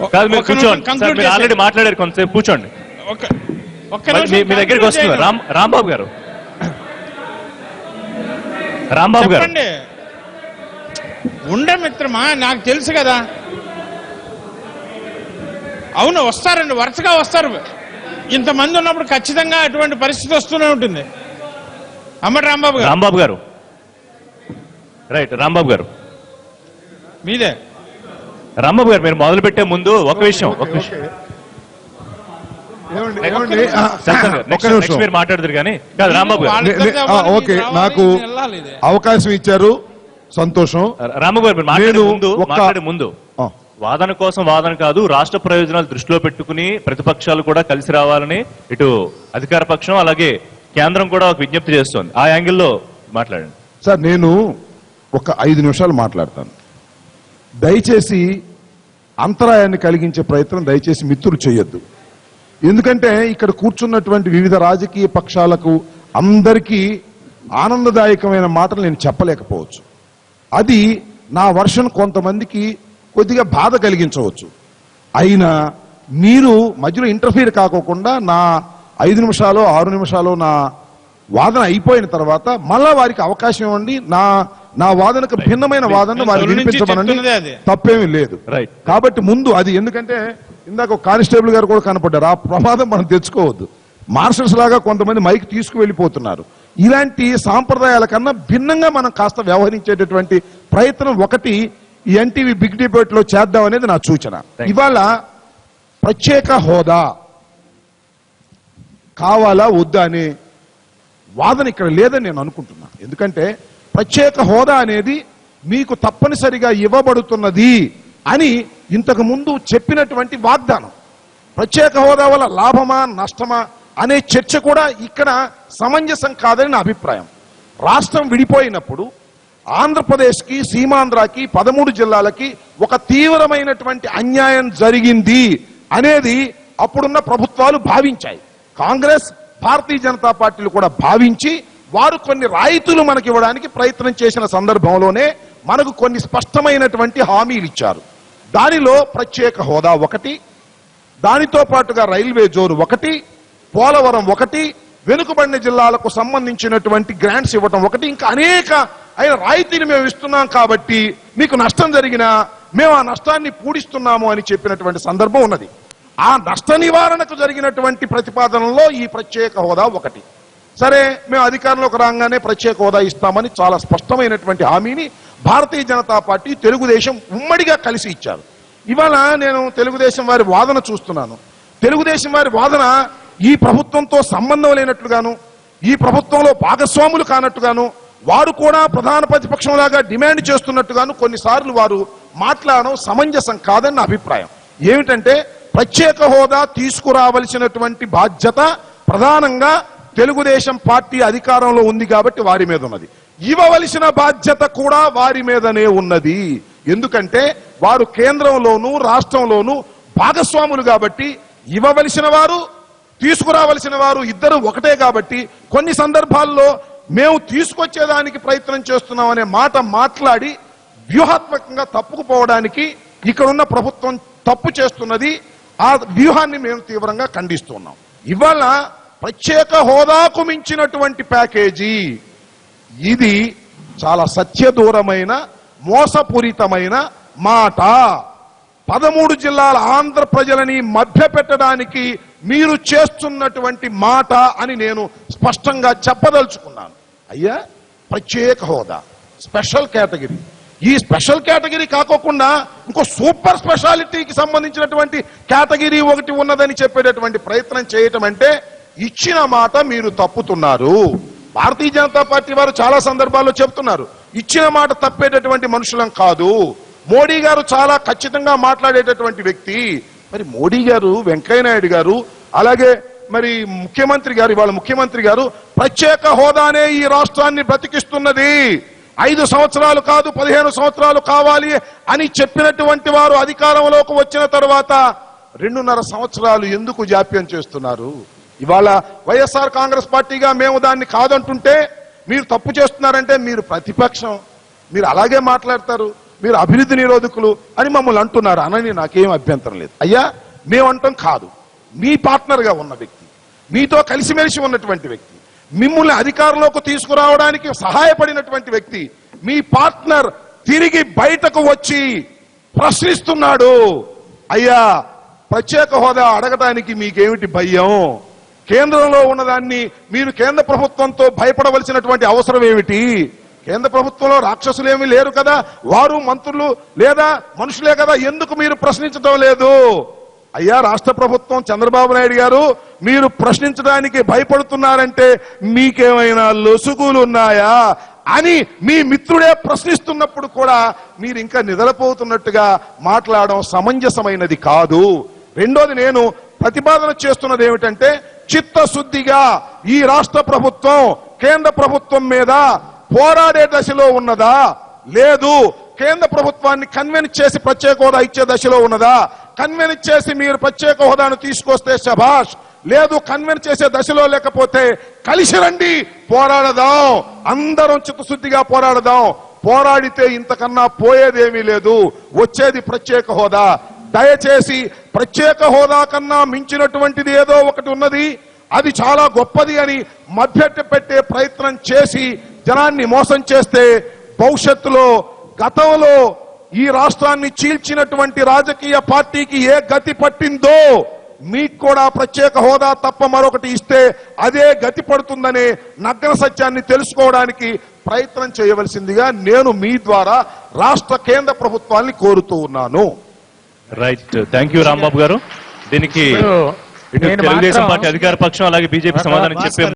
కాదు మీరు కూర్చోండి. మీరు ఆల్రెడీ మాట్లాడారు, కొంతసేపు కూర్చోండి. మీ దగ్గరికి వస్తుంది రాంబాబు గారు. రాంబాబు గారు ఉండే మిత్రమా, నాకు తెలుసు కదా. అవును, వస్తారండి, వరుసగా వస్తారు. ఇంతమంది ఉన్నప్పుడు ఖచ్చితంగా అటువంటి పరిస్థితి వస్తూనే ఉంటుంది. అమ్మటి రాంబాబు గారు. రాంబాబు గారు రైట్. రాంబాబు గారు మీదే. రాంబాబు గారు మీరు మొదలు పెట్టే ముందు ఒక విషయం మీరు మాట్లాడుతారు కానీ కాదు. రాంబాబు గారు ఓకే, నాకు అవకాశం ఇచ్చారు, సంతోషం. రాంబాబు గారు మాట్లాడే ముందు వాదన కోసం వాదన కాదు, రాష్ట్ర ప్రయోజనాలు దృష్టిలో పెట్టుకుని ప్రతిపక్షాలు కూడా కలిసి రావాలని ఇటు అధికార పక్షం అలాగే కేంద్రం కూడా ఒక విజ్ఞప్తి చేస్తోంది. ఆ యాంగిల్లో మాట్లాడండి సార్. నేను ఒక 5 నిమిషాలు మాట్లాడతాను. దయచేసి అంతరాయాన్ని కలిగించే ప్రయత్నం దయచేసి మిత్రులు చేయొద్దు. ఎందుకంటే ఇక్కడ కూర్చున్నటువంటి వివిధ రాజకీయ పక్షాలకు అందరికీ ఆనందదాయకమైన మాటలు నేను చెప్పలేకపోవచ్చు. అది నా వర్షన్ కొంతమందికి కొద్దిగా బాధ కలిగించవచ్చు. అయినా మీరు మధ్యలో ఇంటర్ఫీర్ కాకోకుండా నా 5 నిమిషాలు 6 నిమిషాలు నా వాదన అయిపోయిన తర్వాత మళ్ళా వారికి అవకాశం ఇవ్వండి. నా వాదనకు భిన్నమైన వాదన వారికి వినిపించమనండి, తప్పేమీ లేదు. కాబట్టి ముందు అది, ఎందుకంటే ఇందాక ఒక కానిస్టేబుల్ గారు కూడా కనపడ్డారు. ఆ ప్రమాదం మనం తెచ్చుకోవద్దు. మార్షల్స్ లాగా కొంతమంది మైక్ తీసుకువెళ్ళిపోతున్నారు. ఇలాంటి సాంప్రదాయాల కన్నా భిన్నంగా మనం కాస్త వ్యవహరించేటటువంటి ప్రయత్నం ఒకటి ఈ ఎన్టీవీ బిగ్ డిబేట్ లో చేద్దాం అనేది నా సూచన. ఇవాళ ప్రత్యేక హోదా కావాలా వద్దా అనే వాదన ఇక్కడ లేదని నేను అనుకుంటున్నా. ఎందుకంటే ప్రత్యేక హోదా అనేది మీకు తప్పనిసరిగా ఇవ్వబడుతున్నది అని ఇంతకు ముందు చెప్పినటువంటి వాగ్దానం. ప్రత్యేక హోదా వల్ల లాభమా నష్టమా అనే చర్చ కూడా ఇక్కడ సమంజసం కాదని నా అభిప్రాయం. రాష్ట్రం విడిపోయినప్పుడు ఆంధ్రప్రదేశ్కి, సీమాంధ్రకి, 13 జిల్లాలకి ఒక తీవ్రమైనటువంటి అన్యాయం జరిగింది అనేది అప్పుడున్న ప్రభుత్వాలు భావించాయి. కాంగ్రెస్, భారతీయ జనతా పార్టీలు కూడా భావించి వారు కొన్ని రాయితీలు మనకి ఇవ్వడానికి ప్రయత్నం చేసిన సందర్భంలోనే మనకు కొన్ని స్పష్టమైనటువంటి హామీలు ఇచ్చారు. దానిలో ప్రత్యేక హోదా ఒకటి, దానితో పాటుగా రైల్వే జోన్ ఒకటి, పోలవరం ఒకటి, వెనుకబడిన జిల్లాలకు సంబంధించినటువంటి గ్రాంట్స్ ఇవ్వటం ఒకటి, ఇంకా అనేక అయిన రాయితీలు మేము ఇస్తున్నాం కాబట్టి మీకు నష్టం జరిగినా మేము ఆ నష్టాన్ని పూడిస్తున్నాము అని చెప్పినటువంటి సందర్భం ఉన్నది. ఆ నష్ట నివారణకు జరిగినటువంటి ప్రతిపాదనలో ఈ ప్రత్యేక హోదా ఒకటి. సరే, మేము అధికారంలోకి రాగానే ప్రత్యేక హోదా ఇస్తామని చాలా స్పష్టమైనటువంటి హామీని భారతీయ జనతా పార్టీ, తెలుగుదేశం ఉమ్మడిగా కలిసి ఇచ్చారు. ఇవాళ నేను తెలుగుదేశం వారి వాదన చూస్తున్నాను. తెలుగుదేశం వారి వాదన ఈ ప్రభుత్వంతో సంబంధం లేనట్లుగాను, ఈ ప్రభుత్వంలో భాగస్వాములు కానట్టుగాను, వారు కూడా ప్రధాన ప్రతిపక్షంలాగా డిమాండ్ చేస్తున్నట్టుగాను కొన్నిసార్లు వారు మాట్లాడడం సమంజసం కాదని నా అభిప్రాయం. ఏమిటంటే ప్రత్యేక హోదా తీసుకురావలసినటువంటి బాధ్యత ప్రధానంగా తెలుగుదేశం పార్టీ అధికారంలో ఉంది కాబట్టి వారి మీద ఉన్నది. ఇవ్వవలసిన బాధ్యత కూడా వారి మీదనే ఉన్నది. ఎందుకంటే వారు కేంద్రంలోనూ రాష్ట్రంలోనూ భాగస్వాములు కాబట్టి ఇవ్వవలసిన వారు, తీసుకురావలసిన వారు ఇద్దరు ఒకటే కాబట్టి కొన్ని సందర్భాల్లో మేము తీసుకొచ్చేదానికి ప్రయత్నం చేస్తున్నాం అనే మాట మాట్లాడి వ్యూహాత్మకంగా తప్పుకుపోవడానికి ఇక్కడున్న ప్రభుత్వం తప్పు చేస్తున్నది. ఆ వ్యూహాన్ని మేము తీవ్రంగా ఖండిస్తున్నాం. ఇవాళ ప్రత్యేక హోదాకు మించినటువంటి ప్యాకేజీ ఇది చాలా సత్యదూరమైన మోసపూరితమైన మాట. 13 జిల్లాల ఆంధ్ర ప్రజలని మభ్యపెట్టడానికి మీరు చేస్తున్నటువంటి మాట అని నేను స్పష్టంగా చెప్పదలుచుకున్నాను. అయ్యా, ప్రత్యేక హోదా స్పెషల్ కేటగిరీ, ఈ స్పెషల్ కేటగిరీ కాకోకుండా ఇంకో సూపర్ స్పెషాలిటీకి సంబంధించినటువంటి కేటగిరీ ఒకటి ఉన్నదని చెప్పేటటువంటి ప్రయత్నం చేయటం అంటే ఇచ్చిన మాట మీరు తప్పుతున్నారు. భారతీయ జనతా పార్టీ వారు చాలా సందర్భాల్లో చెప్తున్నారు, ఇచ్చిన మాట తప్పేటటువంటి మనుషులం కాదు. మోడీ గారు చాలా ఖచ్చితంగా మాట్లాడేటటువంటి వ్యక్తి. మరి మోడీ గారు, వెంకయ్యనాయుడు గారు, అలాగే మరి ముఖ్యమంత్రి గారు, ఇవాళ ముఖ్యమంత్రి గారు ప్రత్యేక హోదానే ఈ రాష్ట్రాన్ని బ్రతికిస్తున్నది, 5 సంవత్సరాలు కాదు 15 సంవత్సరాలు కావాలి అని చెప్పినటువంటి వారు అధికారంలోకి వచ్చిన తర్వాత 2.5 సంవత్సరాలు ఎందుకు జాప్యం చేస్తున్నారు? ఇవాళ వైఎస్ఆర్ కాంగ్రెస్ పార్టీగా మేము దాన్ని కాదంటుంటే మీరు తప్పు చేస్తున్నారంటే మీరు ప్రతిపక్షం, మీరు అలాగే మాట్లాడతారు. మీరు అభివృద్ధి నిరోధకులు అని మమ్మల్ని అంటున్నారు అనని నాకేం అభ్యంతరం లేదు. అయ్యా మేమంటాం కాదు, మీ పార్ట్నర్ గా ఉన్న వ్యక్తి, మీతో కలిసిమెలిసి ఉన్నటువంటి వ్యక్తి, మిమ్మల్ని అధికారంలోకి తీసుకురావడానికి సహాయపడినటువంటి వ్యక్తి, మీ పార్ట్నర్ తిరిగి బయటకు వచ్చి ప్రశ్నిస్తున్నాడు. అయ్యా ప్రత్యేక హోదా అడగటానికి మీకేమిటి భయం? కేంద్రంలో ఉన్నదాన్ని మీరు కేంద్ర ప్రభుత్వంతో భయపడవలసినటువంటి అవసరం ఏమిటి? కేంద్ర ప్రభుత్వంలో రాక్షసులేమీ లేరు కదా, వారు మంత్రులు లేదా మనుషులే కదా, ఎందుకు మీరు ప్రశ్నించడం లేదు? అయ్యా రాష్ట్ర ప్రభుత్వం చంద్రబాబు నాయుడు గారు, మీరు ప్రశ్నించడానికి భయపడుతున్నారంటే మీకేమైనా లొసుగులు ఉన్నాయా అని మీ మిత్రుడే ప్రశ్నిస్తున్నప్పుడు కూడా మీరు ఇంకా నిద్రపోతున్నట్టుగా మాట్లాడడం సమంజసమైనది కాదు. రెండోది, నేను ప్రతిపాదన చేస్తున్నది ఏమిటంటే, చిత్తశుద్ధిగా ఈ రాష్ట్ర ప్రభుత్వం కేంద్ర ప్రభుత్వం మీద పోరాడే దశలో ఉన్నదా, లేదు కేంద్ర ప్రభుత్వాన్ని కన్విన్స్ చేసి ప్రత్యేక హోదా ఇచ్చే దశలో ఉన్నదా? కన్విన్స్ చేసి మీరు ప్రత్యేక హోదాను తీసుకొస్తే శభాష్, లేదు కన్విన్స్ చేసే దశలో లేకపోతే కలిసి రండి, పోరాడదాం, అందరం చిత్తశుద్ధిగా పోరాడదాం. పోరాడితే ఇంతకన్నా పోయేదేమీ లేదు, వచ్చేది ప్రత్యేక హోదా. దయచేసి ప్రత్యేక హోదా కన్నా మించినటువంటిది ఏదో ఒకటి ఉన్నది, అది చాలా గొప్పది అని మభ్యపెట్ట పెట్టే ప్రయత్నం చేసి జనాన్ని మోసం చేస్తే భవిష్యత్తులో గతంలో ఈ రాష్ట్రాన్ని చీల్చినటువంటి రాజకీయ పార్టీకి ఏ గతి పట్టిందో మీకు కూడా ప్రత్యేక హోదా తప్ప మరొకటి ఇస్తే అదే గతి పడుతుందనే నగ్న సత్యాన్ని తెలుసుకోవడానికి ప్రయత్నం చేయవలసిందిగా నేను మీ ద్వారా రాష్ట్ర కేంద్ర ప్రభుత్వాన్ని కోరుతూ ఉన్నాను. రైట్, థ్యాంక్ యూ రాంబాబు గారు. దీనికి ఇటు తెలుగుదేశం పార్టీ అధికార పక్షం అలాగే బీజేపీ సమాధానం చెప్పే